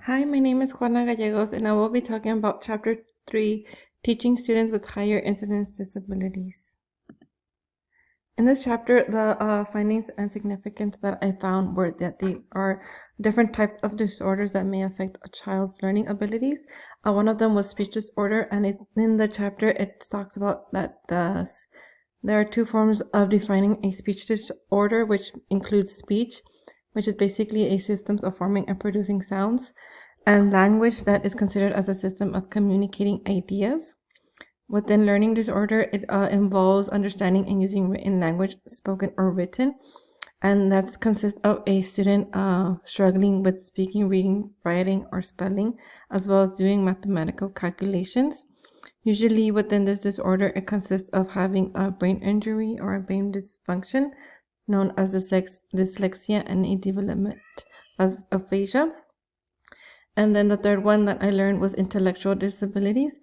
Hi, my name is Juana Gallegos, and I will be talking about Chapter 3, Teaching Students with Higher Incidence Disabilities. In this chapter, the findings and significance that I found were that there are different types of disorders that may affect a child's learning abilities. One of them was speech disorder, and in the chapter, it talks about that there are two forms of defining a speech disorder, which includes speech, which is basically a system of forming and producing sounds, and language that is considered as a system of communicating ideas. Within learning disorder, it involves understanding and using written language, spoken or written, and that consists of a student struggling with speaking, reading, writing, or spelling, as well as doing mathematical calculations. Usually within this disorder, it consists of having a brain injury or a brain dysfunction known as dyslexia and a development of aphasia. And then the third one that I learned was intellectual disabilities.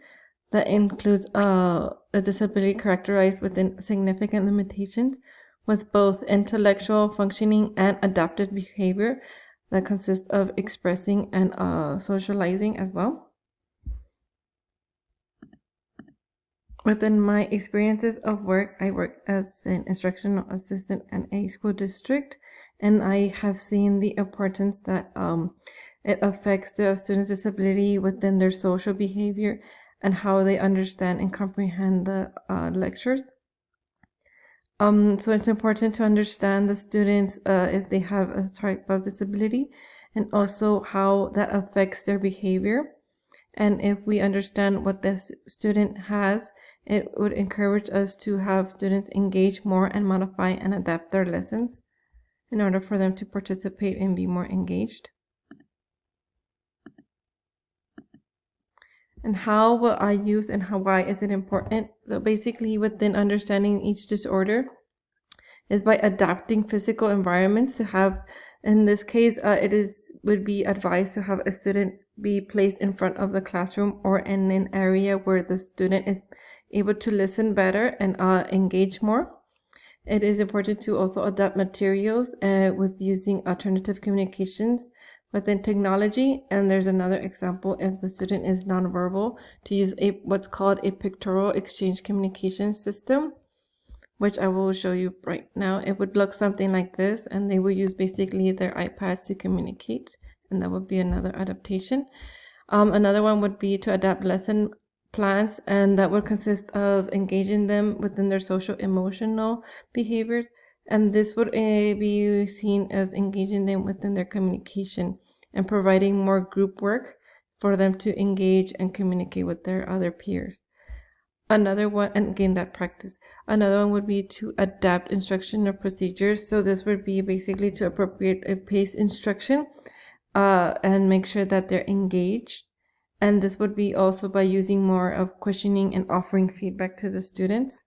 That includes a disability characterized within significant limitations with both intellectual functioning and adaptive behavior that consists of expressing and socializing as well. Within my experiences of work, I work as an instructional assistant in a school district, and I have seen the importance that it affects the students' disability within their social behavior and how they understand and comprehend the lectures. So it's important to understand the students if they have a type of disability, and also how that affects their behavior. And if we understand what the student has, it would encourage us to have students engage more and modify and adapt their lessons in order for them to participate and be more engaged. And how will I use and why is it important? So basically, within understanding each disorder is by adapting physical environments to have, in this case, would be advised to have a student be placed in front of the classroom or in an area where the student is able to listen better and engage more. It is important to also adapt materials with using alternative communications within technology. And there's another example, if the student is nonverbal, to use what's called a pictorial exchange communication system, which I will show you right now. It would look something like this, and they would use basically their iPads to communicate, and that would be another adaptation. Another one would be to adapt lesson plans, and that would consist of engaging them within their social emotional behaviors, and this would be seen as engaging them within their communication and providing more group work for them to engage and communicate with their other peers. Another one, and gain that practice. Another one would be to adapt instructional procedures. So this would be basically to appropriate a paced instruction and make sure that they're engaged. And this would be also by using more of questioning and offering feedback to the students.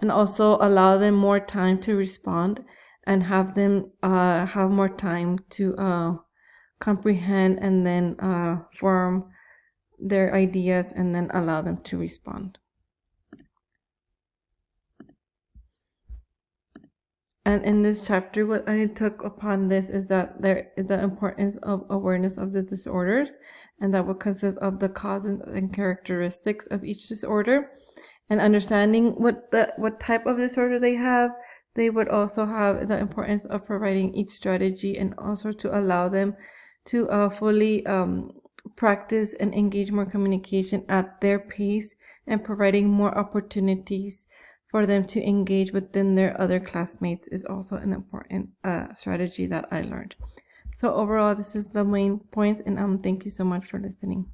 And also allow them more time to respond and have them have more time to comprehend and then form their ideas and then allow them to respond. And in this chapter, what I took upon this is that there is the importance of awareness of the disorders, and that would consist of the causes and characteristics of each disorder, and understanding what type of disorder they have. They would also have the importance of providing each strategy and also to allow them to fully practice and engage more communication at their pace, and providing more opportunities for them to engage within their other classmates is also an important strategy that I learned. So overall, this is the main points, and thank you so much for listening.